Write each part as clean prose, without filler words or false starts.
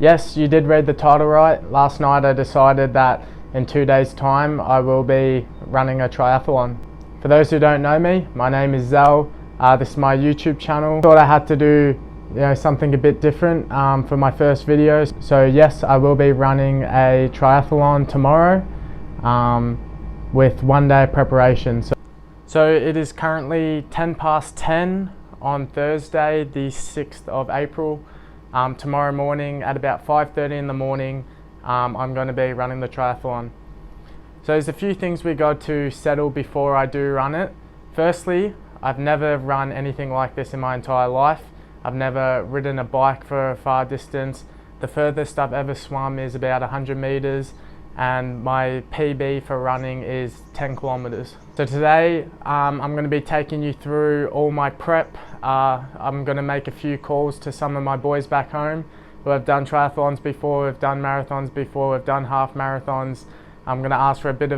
Yes, you did read the title right. Last night I decided that in 2 days' time I will be running a triathlon. For those who don't know me, my name is Zell. This is my YouTube channel. Thought I had to do something a bit different for my first videos. So yes, I will be running a triathlon tomorrow with 1 day of preparation. So it is currently 10 past 10 on Thursday, the 6th of April. Tomorrow morning at about 5:30 in the morning, I'm going to be running the triathlon. So there's a few things we got to settle before I do run it. Firstly, I've never run anything like this in my entire life. I've never ridden a bike for a far distance. The furthest I've ever swum is about 100 meters, and my PB for running is 10 kilometers. So today I'm going to be taking you through all my prep. I'm going to make a few calls to some of my boys back home who have done triathlons before, have done marathons before, have done half marathons. I'm going to ask for a bit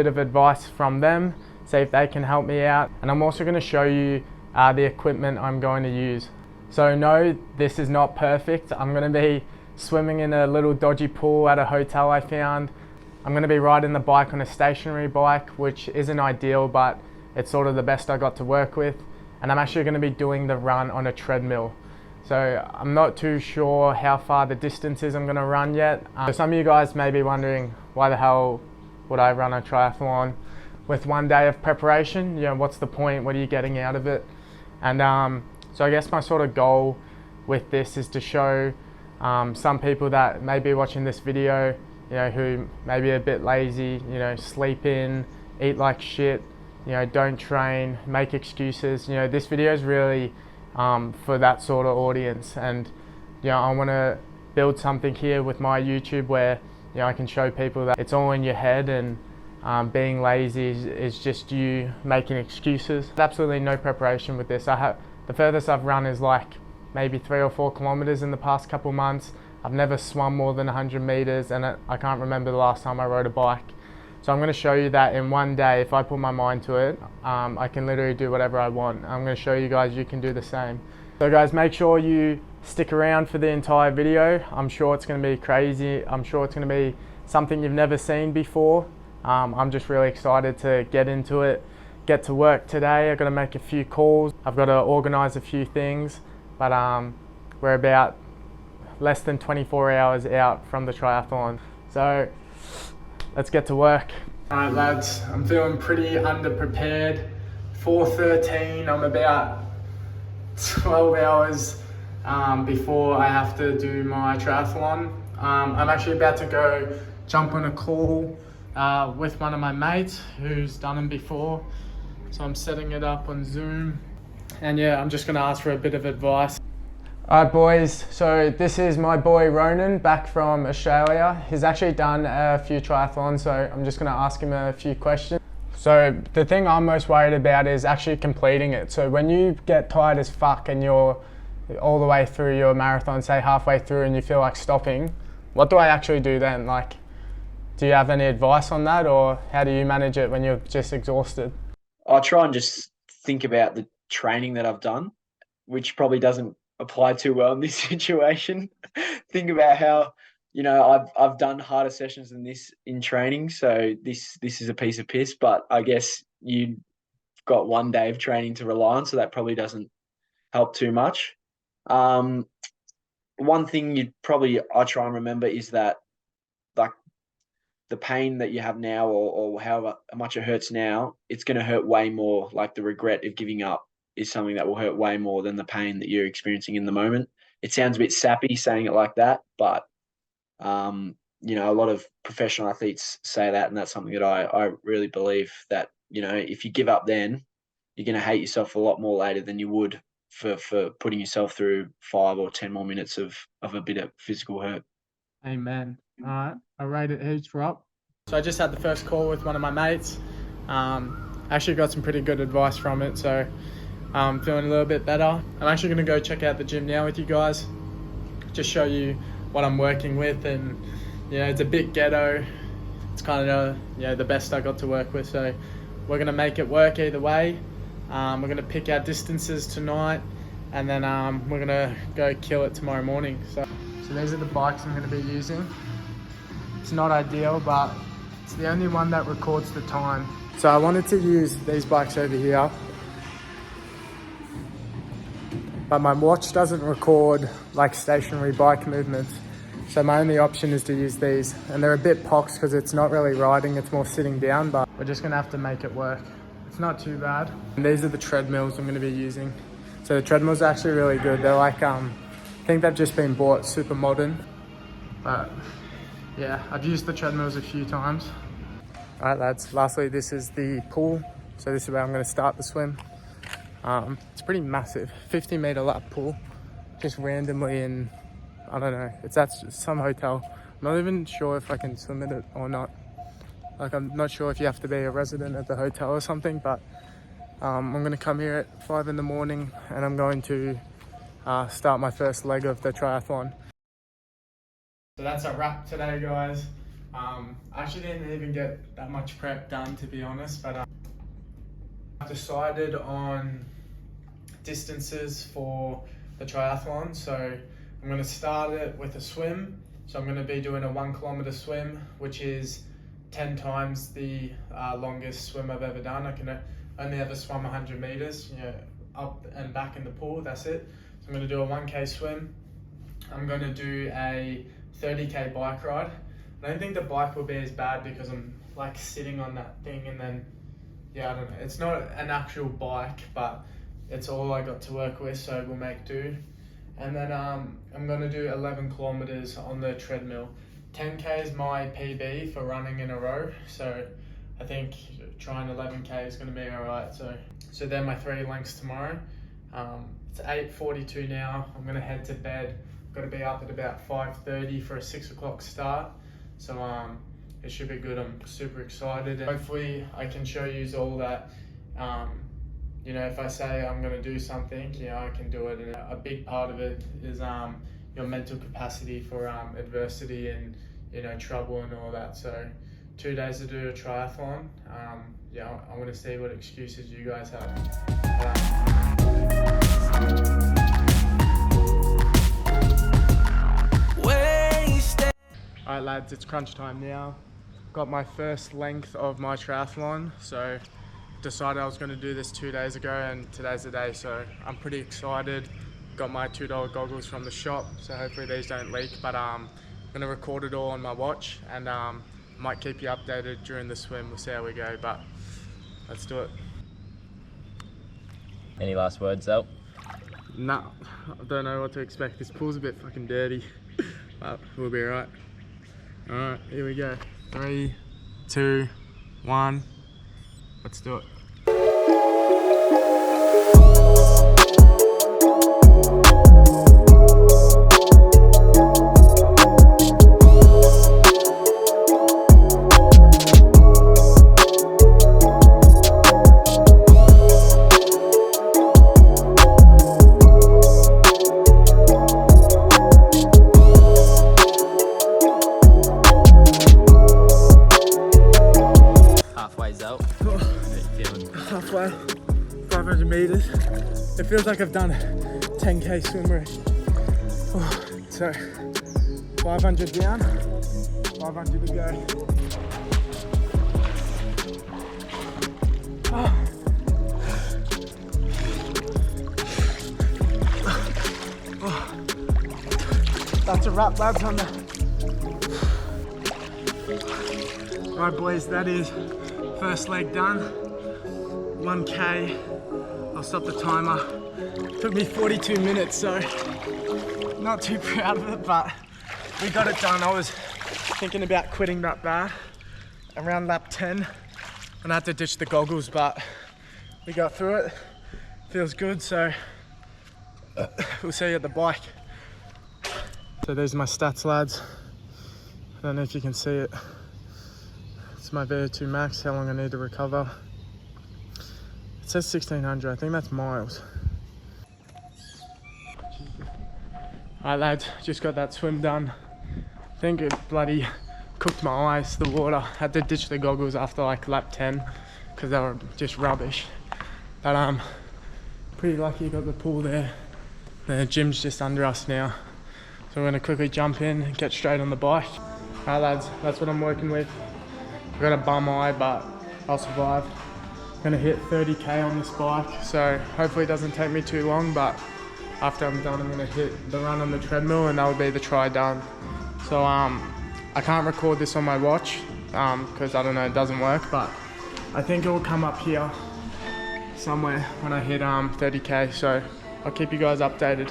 of advice from them, see if they can help me out, and I'm also going to show you the equipment I'm going to use. So no, this is not perfect. I'm going to be swimming in a little dodgy pool at a hotel I found. I'm going to be riding the bike on a stationary bike, which isn't ideal, but it's sort of the best I got to work with. And I'm actually going to be doing the run on a treadmill. So I'm not too sure how far the distance is I'm going to run yet. So some of you guys may be wondering, why the hell would I run a triathlon with 1 day of preparation? You know, what's the point? What are you getting out of it? And so I guess my sort of goal with this is to show some people that may be watching this video, you know, who may be a bit lazy, you know, sleep in, eat like shit, you know, don't train, make excuses. You know, this video is really for that sort of audience, and you know, I want to build something here with my YouTube where, you know, I can show people that it's all in your head, and being lazy is just you making excuses. There's absolutely no preparation with this. The furthest I've run is like maybe 3 or 4 kilometers in the past couple months. I've never swum more than 100 meters, and I can't remember the last time I rode a bike. So I'm going to show you that in 1 day, if I put my mind to it, I can literally do whatever I want. I'm going to show you guys you can do the same. So guys, make sure you stick around for the entire video. I'm sure it's going to be crazy. I'm sure it's going to be something you've never seen before. I'm just really excited to get into it, get to work today. I've got to make a few calls. I've got to organize a few things, but we're about less than 24 hours out from the triathlon. So let's get to work. All right lads, I'm feeling pretty underprepared. 4:13, I'm about 12 hours before I have to do my triathlon. I'm actually about to go jump on a call with one of my mates who's done them before. So I'm setting it up on Zoom, and yeah, I'm just gonna ask for a bit of advice. Alright boys, so this is my boy Ronan back from Australia. He's actually done a few triathlons, so I'm just going to ask him a few questions. So the thing I'm most worried about is actually completing it. So when you get tired as fuck and you're all the way through your marathon, say halfway through, and you feel like stopping, what do I actually do then? Like, do you have any advice on that, or how do you manage it when you're just exhausted? I try and just think about the training that I've done, which probably doesn't apply too well in this situation. Think about how, you know, I've done harder sessions than this in training, so this is a piece of piss, but I guess you've got 1 day of training to rely on, so that probably doesn't help too much. One thing I try and remember is that, like, the pain that you have now, or how much it hurts now, it's going to hurt way more. Like, the regret of giving up is something that will hurt way more than the pain that you're experiencing in the moment. It sounds a bit sappy saying it like that, but you know, a lot of professional athletes say that, and that's something that I really believe, that, you know, if you give up then, you're going to hate yourself a lot more later than you would for putting yourself through 5 or 10 more minutes of a bit of physical hurt. Amen. All right, I rate it heaps for up. So I just had the first call with one of my mates. Actually got some pretty good advice from it, so I'm feeling a little bit better. I'm actually going to go check out the gym now with you guys, just show you what I'm working with. And you know, it's a bit ghetto. It's kind of, you know, the best I got to work with, so we're going to make it work either way. We're going to pick our distances tonight. and then we're gonna go kill it tomorrow morning. So these are the bikes I'm gonna be using. It's not ideal, but it's the only one that records the time. So I wanted to use these bikes over here, but my watch doesn't record like stationary bike movements. So my only option is to use these, and they're a bit poxed because it's not really riding, it's more sitting down, but we're just gonna have to make it work. It's not too bad. And these are the treadmills I'm gonna be using. So the treadmills are actually really good. They're like, I think they've just been bought, super modern. But yeah, I've used the treadmills a few times. All right, lads, lastly, this is the pool. So this is where I'm gonna start the swim. It's pretty massive, 50-meter lap pool, just randomly in, I don't know, it's at some hotel. I'm not even sure if I can swim in it or not. Like, I'm not sure if you have to be a resident at the hotel or something, but I'm gonna come here at 5 in the morning and I'm going to start my first leg of the triathlon. So that's a wrap today, guys. I actually didn't even get that much prep done, to be honest, but I've decided on distances for the triathlon. So I'm gonna start it with a swim. So I'm gonna be doing a 1 kilometer swim, which is 10 times the longest swim I've ever done. I can only ever swim 100 meters, you know, up and back in the pool, that's it. So I'm gonna do a 1K swim. I'm gonna do a 30K bike ride. I don't think the bike will be as bad because I'm like sitting on that thing, and then, yeah, I don't know. It's not an actual bike, but it's all I got to work with, so we'll make do. And then I'm gonna do 11 kilometers on the treadmill. 10K is my PB for running in a row, so I think trying 11K is gonna be all right. So they're my 3 lengths tomorrow. It's 8:42 now. I'm gonna head to bed. Got to be up at about 5:30 for a 6 o'clock start. So it should be good. I'm super excited, and hopefully I can show you all that. You know, if I say I'm going to do something, you know, I can do it. And a big part of it is your mental capacity for adversity and, you know, trouble and all that. So 2 days to do a triathlon. Yeah, I want to see what excuses you guys have. All right, lads, it's crunch time now. Got my first length of my triathlon, so decided I was going to do this 2 days ago, and today's the day, so I'm pretty excited. Got my $2 goggles from the shop, so hopefully these don't leak, but I'm going to record it all on my watch, and might keep you updated during the swim. We'll see how we go, but let's do it. Any last words, Zell? Nah, I don't know what to expect. This pool's a bit fucking dirty, but we'll be alright. Alright, here we go. 3, 2, 1. Let's do it. Halfway, 500 meters. It feels like I've done a 10K swim race. Oh, so 500 down, 500 to go. Oh. Oh. That's a wrap, lads, on that. Alright boys, that is first leg done. 1K. I'll stop the timer. Took me 42 minutes, so not too proud of it, but we got it done. I was thinking about quitting that bad around lap 10, and I had to ditch the goggles, but we got through it. Feels good, so we'll see you at the bike. So there's my stats, lads. I don't know if you can see it. It's my VO2 max, how long I need to recover. It says 1600, I think that's miles. Alright lads, just got that swim done. I think it bloody cooked my eyes, the water. Had to ditch the goggles after like lap 10 because they were just rubbish. But pretty lucky got the pool there. The gym's just under us now, so we're gonna quickly jump in and get straight on the bike. Alright lads, that's what I'm working with. I've got a bum eye, but I'll survive. I'm gonna hit 30k on this bike, so hopefully it doesn't take me too long, but after I'm done, I'm gonna hit the run on the treadmill and that'll be the try done. So I can't record this on my watch, because I don't know, it doesn't work, but I think it will come up here somewhere when I hit 30k, so I'll keep you guys updated.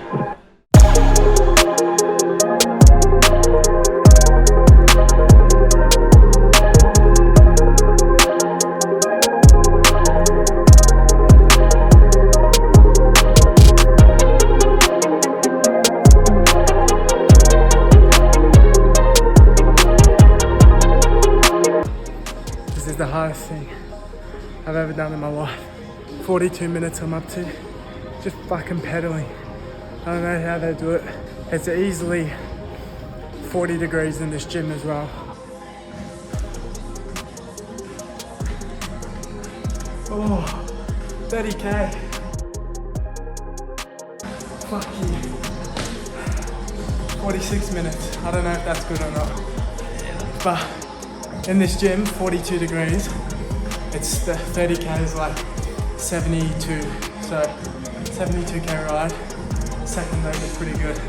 This is the hardest thing I've ever done in my life. 42 minutes I'm up to. Just fucking pedaling. I don't know how they do it. It's easily 40 degrees in this gym as well. Oh, 30k. Fuck you. 46 minutes. I don't know if that's good or not. But in this gym, 42 degrees. It's the 30k is like 72. So 72k ride, second leg is pretty good.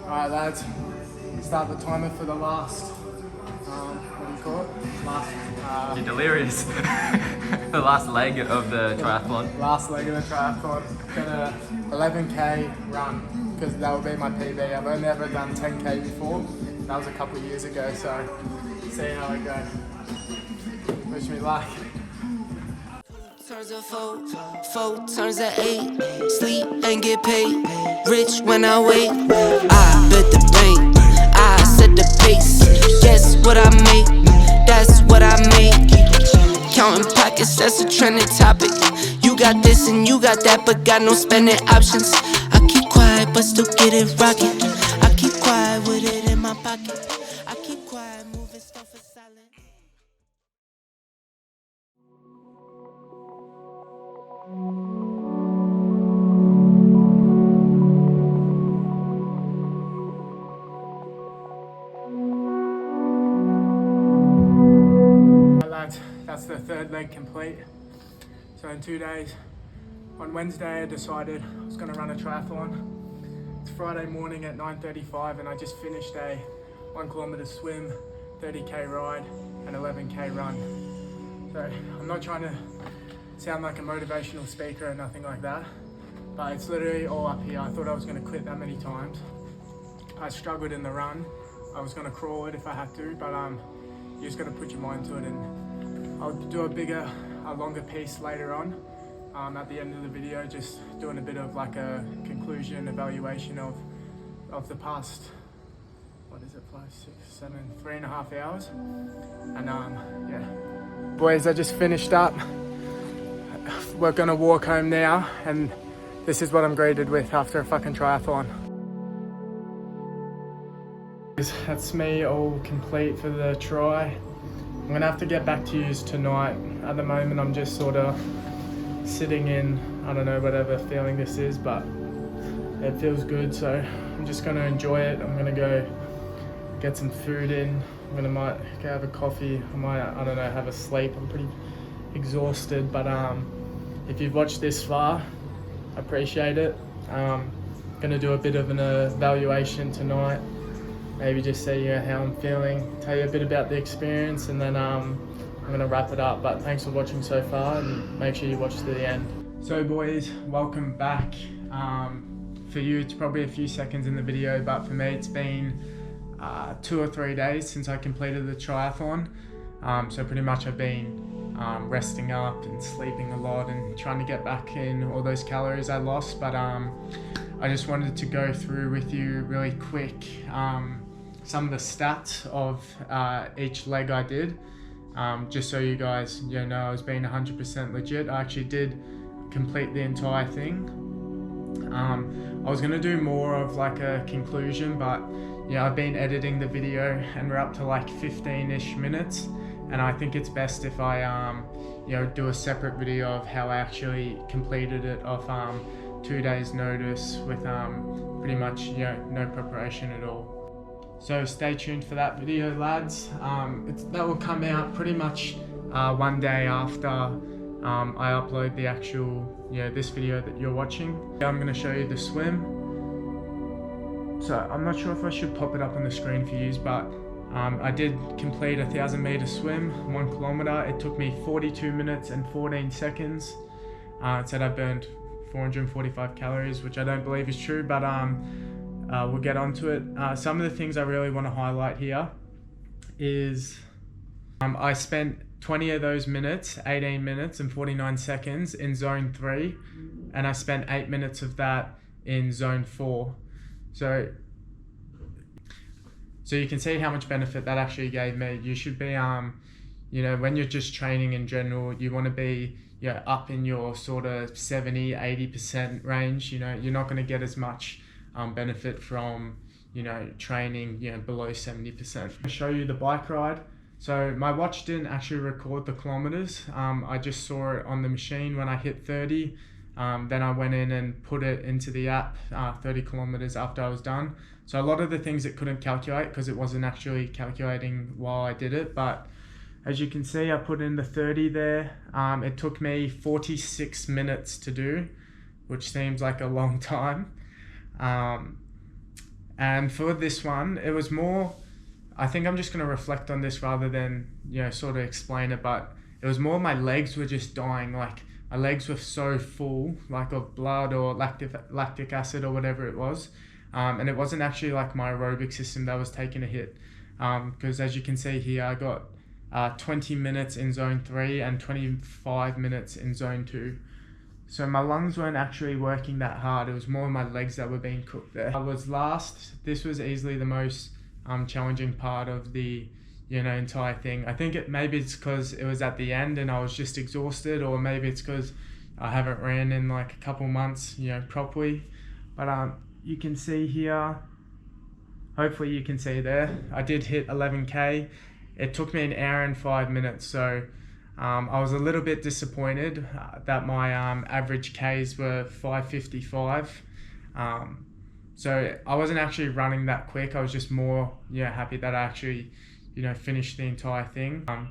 Alright lads, start the timer for the last You're delirious. The last leg of the triathlon. Last leg of the triathlon. Gonna 11k run, because that will be my PB. I've only ever done 10k before. That was a couple of years ago, so see how I go. Wish me luck. Turns of four turns of 8. Sleep and get paid. Rich when I wait. I bet the bank. I set the pace. Guess what I make? That's what I make. Counting pockets, that's a trending topic. You got this and you got that, but got no spending options. I keep quiet, but still get it rocking. I keep quiet with it in my pocket. I keep quiet, moving stuff for silent. That's the third leg complete. So in 2 days, on Wednesday I decided I was going to run a triathlon. It's Friday morning at 9:35 and I just finished a 1 kilometer swim, 30k ride and 11k run. So I'm not trying to sound like a motivational speaker or nothing like that, but it's literally all up here. I thought I was going to quit that many times. I struggled in the run. I was going to crawl it if I had to, but you just got to put your mind to it, and I'll do a longer piece later on at the end of the video, just doing a bit of like a conclusion, evaluation of the past, what is it, 5, 6, 7, 3.5 hours. And yeah. Boys, I just finished up. We're gonna walk home now, and this is what I'm greeted with after a fucking triathlon. That's me all complete for the try. I'm gonna have to get back to yous tonight. At the moment, I'm just sort of sitting in, I don't know, whatever feeling this is, but it feels good. So I'm just gonna enjoy it. I'm gonna go get some food in. Might go have a coffee. I might, I don't know, have a sleep. I'm pretty exhausted, but if you've watched this far, I appreciate it. Gonna do a bit of an evaluation tonight. Maybe just see how I'm feeling, tell you a bit about the experience, and then I'm gonna wrap it up. But thanks for watching so far, and make sure you watch to the end. So boys, welcome back. For you, it's probably a few seconds in the video, but for me, it's been 2 or 3 days since I completed the triathlon. So pretty much I've been resting up and sleeping a lot and trying to get back in all those calories I lost. But I just wanted to go through with you really quick some of the stats of each leg I did. just so you guys know I was being 100% legit. I actually did complete the entire thing. I was gonna do more of like a conclusion, but I've been editing the video and we're up to like 15-ish minutes, and I think it's best if I do a separate video of how I actually completed it off 2 days notice with pretty much no preparation at all. So stay tuned for that video, lads. That will come out pretty much 1 day after I upload the actual this video that you're watching. I'm going to show you the swim. So I'm not sure if I should pop it up on the screen for you, but I did complete a 1,000-meter swim, 1 kilometer. It took me 42 minutes and 14 seconds. It said I burned 445 calories, which I don't believe is true, but we'll get onto it. Some of the things I really want to highlight here is I spent 20 of those minutes, 18 minutes and 49 seconds in zone 3, and I spent 8 minutes of that in zone 4. So you can see how much benefit that actually gave me. You should be, when you're just training in general, you want to be up in your sort of 70-80% range. You're not going to get as much benefit from training below 70%. I'll show you the bike ride. So my watch didn't actually record the kilometers. I just saw it on the machine when I hit 30. Then I went in and put it into the app 30 kilometers after I was done. So a lot of the things it couldn't calculate because it wasn't actually calculating while I did it. But as you can see, I put in the 30 there. It took me 46 minutes to do, which seems like a long time. And for this one, it was more, I think I'm just going to reflect on this rather than, sort of explain it, but it was more my legs were just dying. Like my legs were so full, like of blood or lactic acid or whatever it was. And it wasn't actually like my aerobic system that was taking a hit. Because as you can see here, I got 20 minutes in zone 3 and 25 minutes in zone 2. So my lungs weren't actually working that hard. It was more my legs that were being cooked there. I was last. This was easily the most challenging part of the entire thing. I think maybe it's because it was at the end and I was just exhausted, or maybe it's because I haven't ran in like a couple months properly. But you can see here, hopefully you can see there, I did hit 11k. It took me 1 hour and 5 minutes, so I was a little bit disappointed that my average Ks were 5:55. So I wasn't actually running that quick. I was just more happy that I actually finished the entire thing. I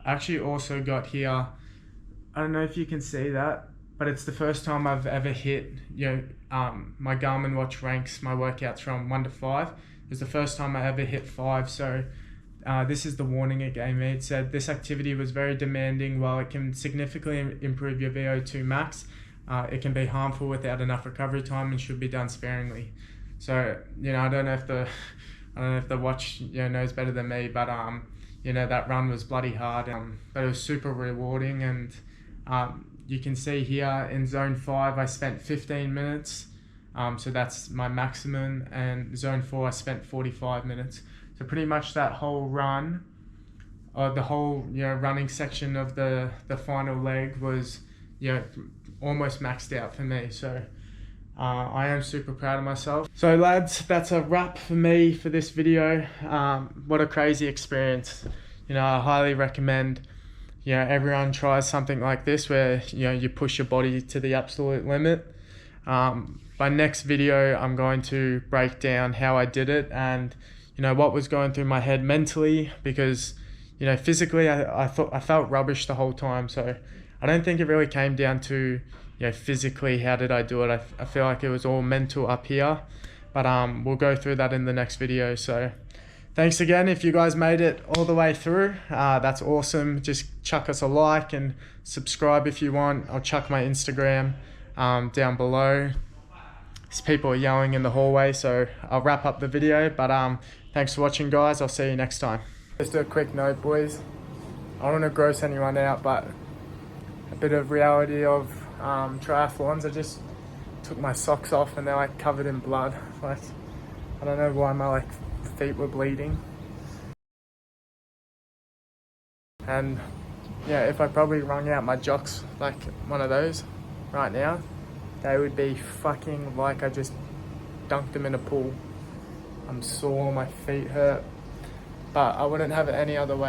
actually also got here, I don't know if you can see that, but it's the first time I've ever hit, my Garmin watch ranks my workouts from 1 to 5. It's the first time I ever hit 5. So this is the warning it gave me. It said this activity was very demanding. While it can significantly improve your VO2 max, it can be harmful without enough recovery time and should be done sparingly. So I don't know if the watch knows better than me, but that run was bloody hard, but it was super rewarding. And you can see here in zone 5 I spent 15 minutes, so that's my maximum, and zone 4 I spent 45 minutes. So pretty much that whole run, or the whole running section of the final leg was almost maxed out for me. So I am super proud of myself. So lads, that's a wrap for me for this video. What a crazy experience. I highly recommend everyone tries something like this where you push your body to the absolute limit. My next video I'm going to break down how I did it and what was going through my head mentally, because physically I felt rubbish the whole time. So I don't think it really came down to physically how did I do it. I feel like it was all mental up here, but we'll go through that in the next video. So thanks again if you guys made it all the way through. That's awesome. Just chuck us a like and subscribe if you want. I'll chuck my Instagram down below. People are yelling in the hallway, so I'll wrap up the video, but thanks for watching, guys. I'll see you next time. Just a quick note, boys. I don't want to gross anyone out, but a bit of reality of triathlons. I just took my socks off and they're like covered in blood. Like, I don't know why my feet were bleeding. And yeah, if I probably wrung out my jocks like one of those right now, they would be fucking like I just dunked them in a pool. I'm sore, my feet hurt, but I wouldn't have it any other way.